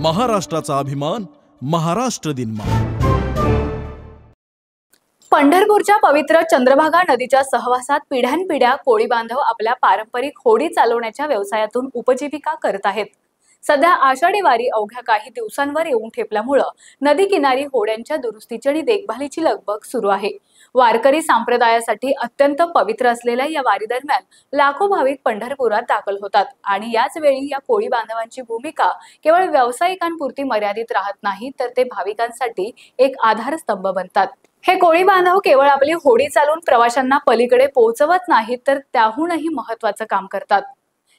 महाराष्ट्राचा अभिमान महाराष्ट्र दिन. पंढरपूरच्या पवित्र चंद्रभागा नदीच्या सहवासात पिढ्यानपिढ्या कोळी बांधव आपल्या पारंपरिक होडी चालवण्याच्या व्यवसायातून उपजीविका करत आहेत. सध्या आषाढी वारी अवघ्या काही दिवसांवर येऊन ठेपल्यामुळे नदी किनारी होड्यांच्या दुरुस्तीची आणि देखभालीची लगबग सुरू आहे. वारकरी संप्रदायासाठी अत्यंत पवित्र असलेल्या या वारी दरम्यान लाखो भाविक पंढरपुरात दाखल होतात आणि याच वेळी या कोळी बांधवांची भूमिका केवळ व्यावसायिकांपुरती मर्यादित राहत नाही, तर ते भाविकांसाठी एक आधारस्तंभ बनतात. हे कोळी बांधव केवळ आपली होडी चालवून प्रवाशांना पलीकडे पोहोचवत नाहीत, तर त्याहूनही महत्त्वाचं काम करतात.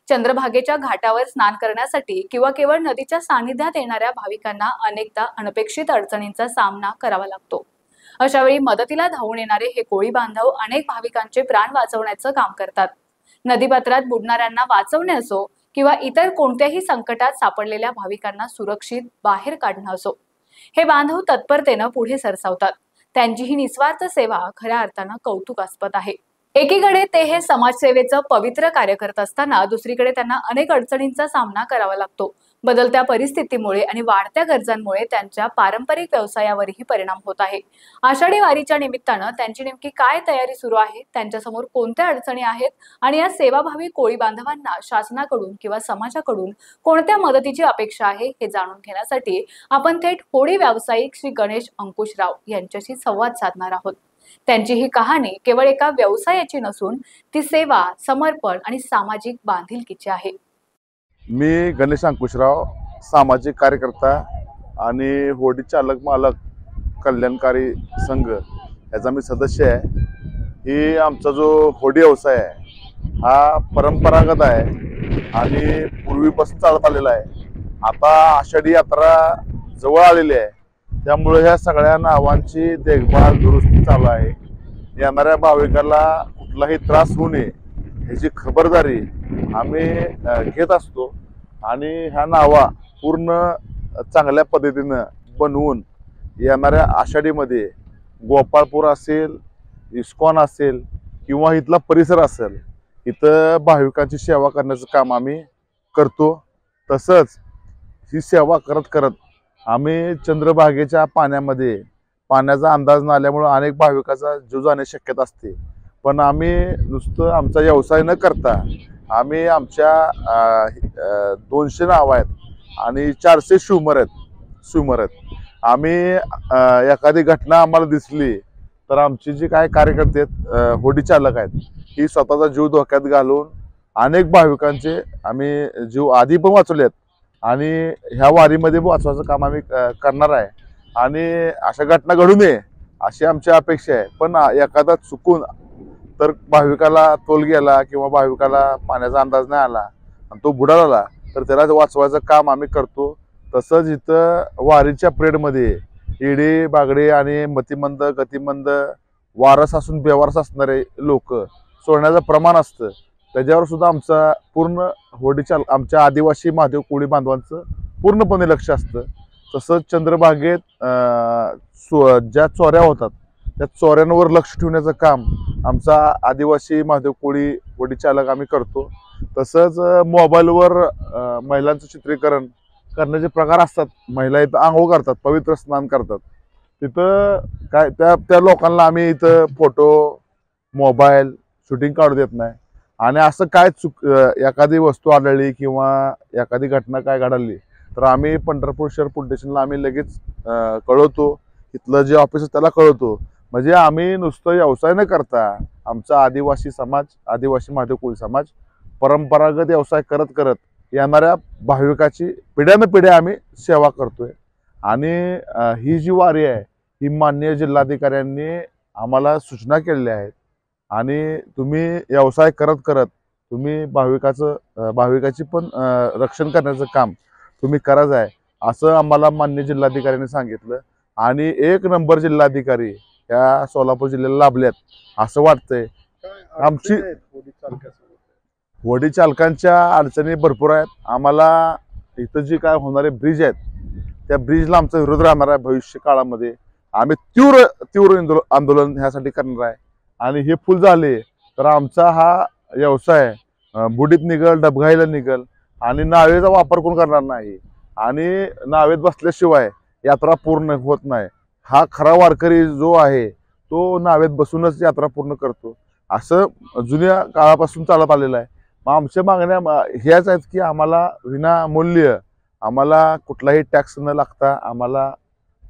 चंद्रभागेच्या घाटावर स्नान करण्यासाठी किंवा केवळ नदीच्या सानिध्यात येणाऱ्या भाविकांना अनेकदा अनपेक्षित अडचणींचा सामना करावा लागतो. अशा वेळी मदतीला धावून येणारे हे कोळी बांधव अनेक भाविकांचे प्राण वाचवण्याचं काम करतात. नदीपात्रात बुडणाऱ्यांना वाचवणे असो किंवा इतर कोणत्याही संकटात सापडलेल्या भाविकांना सुरक्षित बाहेर काढणं असो, हे बांधव तत्परतेनं पुढे सरसावतात. त्यांची ही निस्वार्थ सेवा खऱ्या अर्थानं कौतुकास्पद आहे. एकीकडे ते हे समाजसेवेचं पवित्र कार्य करत असताना दुसरीकडे त्यांना अनेक अडचणींचा सामना करावा लागतो. बदलत्या परिस्थितीमुळे आणि वाढत्या गरजांमुळे त्यांच्या पारंपरिक व्यवसायावरही परिणाम होत आहे. आषाढी वारीच्या निमित्तानं त्यांची नेमकी काय तयारी सुरू आहे, त्यांच्यासमोर कोणत्या अडचणी आहेत आणि या सेवाभावी कोळी बांधवांना शासनाकडून किंवा समाजाकडून कोणत्या मदतीची अपेक्षा आहे, हे जाणून घेण्यासाठी आपण थेट होडी व्यावसायिक श्री गणेश अंकुशराव यांच्याशी संवाद साधणार आहोत. त्यांची ही कहाणी केवळ एका व्यवसायाची नसून ती सेवा, समर्पण आणि सामाजिक बांधिलकीची आहे. मी गणेश अंकुशराव, सामाजिक कार्यकर्ता आणि होडी चालक मालक कल्याणकारी संघ याचा मी सदस्य आहे. ही आमचा जो होडी व्यवसाय आहे हा परंपरागत आहे आणि पूर्वीपासून चालत आलेला आहे. आता आषाढी यात्रा जवळ आलेली आहे, त्यामुळे ह्या सगळ्या नावांची देखभाल दुरुस्ती चालू आहे. येणाऱ्या भाविकाला कुठलाही त्रास होऊ नये ह्याची खबरदारी आम्ही घेत असतो आणि ह्या नावा पूर्ण चांगल्या पद्धतीनं बनवून येणाऱ्या आषाढीमध्ये गोपाळपूर असेल, इस्कॉन असेल किंवा इथला परिसर असेल, इथं भाविकांची सेवा करण्याचं काम आम्ही करतो. तसंच ही सेवा करत करत आम्ही चंद्रभागेच्या पाण्याचा अंदाज न आल्यामुळे अनेक भाविकाचा जीव जाण्याची शक्यता असते. पण आम्ही नुसतं आमचा व्यवसाय न करता आम्ही आमच्या 200 नाव आहेत आणि 400 स्विमर आहेत. आम्ही एखादी घटना आम्हाला दिसली तर आमची जी काय कार्यकर्ते आहेत, होडी चालक आहेत, ही स्वतःचा जीव धोक्यात घालून अनेक भाविकांचे आम्ही जीव आधी पण वाचवले आहेत आणि ह्या वारीमध्ये वाचवायचं काम आम्ही करणार आहे. आणि अशा घटना घडू नये अशी आमची अपेक्षा आहे. पण एखादा चुकून तर भाविकाला तोल गेला किंवा भाविकाला पाण्याचा अंदाज नाही आला आणि तो बुडाला तर त्याला वाचवायचं काम आम्ही करतो. तसंच इथं वारीच्या परेडमध्ये येडे बागडे आणि मतिमंद गतिमंद वारस असून बेवारस असणारे लोक सोडण्याचं प्रमाण असतं. त्याच्यावर सुद्धा आमचा पूर्ण होडीच्या आमच्या आदिवासी महादेव कोळी बांधवांचं पूर्णपणे लक्ष असतं. तसंच चंद्रभागेत ज्या चोऱ्या होतात त्या चोऱ्यांवर लक्ष ठेवण्याचं काम आमचा आदिवासी महादेव कोळी होडी चालक आम्ही करतो. तसंच मोबाईलवर महिलांचं चित्रीकरण करण्याचे प्रकार असतात. महिला इथं आंघोळ करतात, पवित्र स्नान करतात, तिथं काय त्या लोकांना आम्ही इथं फोटो मोबाईल शूटिंग काढू देत नाही. आणि असं काय एखादी वस्तू आढळली किंवा एखादी घटना काय घडली तर आम्ही पंढरपूर शहर पोलीस स्टेशनला आम्ही लगेच कळवतो. इथलं जे ऑफिस आहे त्याला कळवतो. म्हणजे आम्ही नुसतं व्यवसाय न करता आमचा आदिवासी समाज, आदिवासी महादेव कोळी समाज परंपरागत व्यवसाय करत करत येणाऱ्या भाविकाची पिढ्यानपिढ्या आम्ही सेवा करतोय. आणि ही जी वारी आहे ही माननीय जिल्हाधिकाऱ्यांनी आम्हाला सूचना केलेल्या आहेत आणि तुम्ही व्यवसाय करत करत तुम्ही भाविकाची पण रक्षण करण्याचं काम तुम्ही करायचं आहे असं आम्हाला माननीय जिल्हाधिकाऱ्यांनी सांगितलं. आणि 1 नंबर जिल्हाधिकारी या सोलापूर जिल्ह्याला लाभल्यात असं वाटतंय. आमची होडी चालकांच्या अडचणी भरपूर आहेत. आम्हाला इथं जी काय होणारे ब्रिज आहेत त्या ब्रिजला आमचा विरोध राहणार आहे. भविष्य काळामध्ये आम्ही तीव्र आंदोलन ह्यासाठी करणार आहे. आणि हे फुल झाले तर आमचा हा व्यवसाय बुडीत निघल, डबघाईला निघल आणि नावेचा वापर कोण करणार नाही. आणि नावेत बसल्याशिवाय यात्रा पूर्ण होत नाही. हा खरा वारकरी जो आहे तो नावेत बसूनच यात्रा पूर्ण करतो, असं जुन्या काळापासून चालत आलेलं आहे. मग आमच्या मागण्या ह्याच आहेत की आम्हाला विनामूल्य, आम्हाला कुठलाही टॅक्स न लागता आम्हाला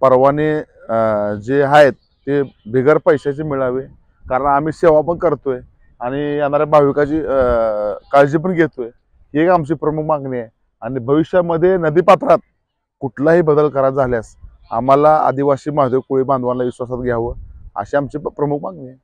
परवाने जे आहेत ते बिगर पैशाचे मिळावे, कारण आम्ही सेवा पण करतोय आणि येणाऱ्या भाविकाची काळजी पण घेतोय. ही एक आमची प्रमुख मागणी आहे. आणि भविष्यामध्ये नदीपात्रात कुठलाही बदल करायचा झाल्यास आम्हाला आदिवासी महादेव कोळी बांधवांना विश्वासात घ्यावं, अशी आमची प्रमुख मागणी आहे.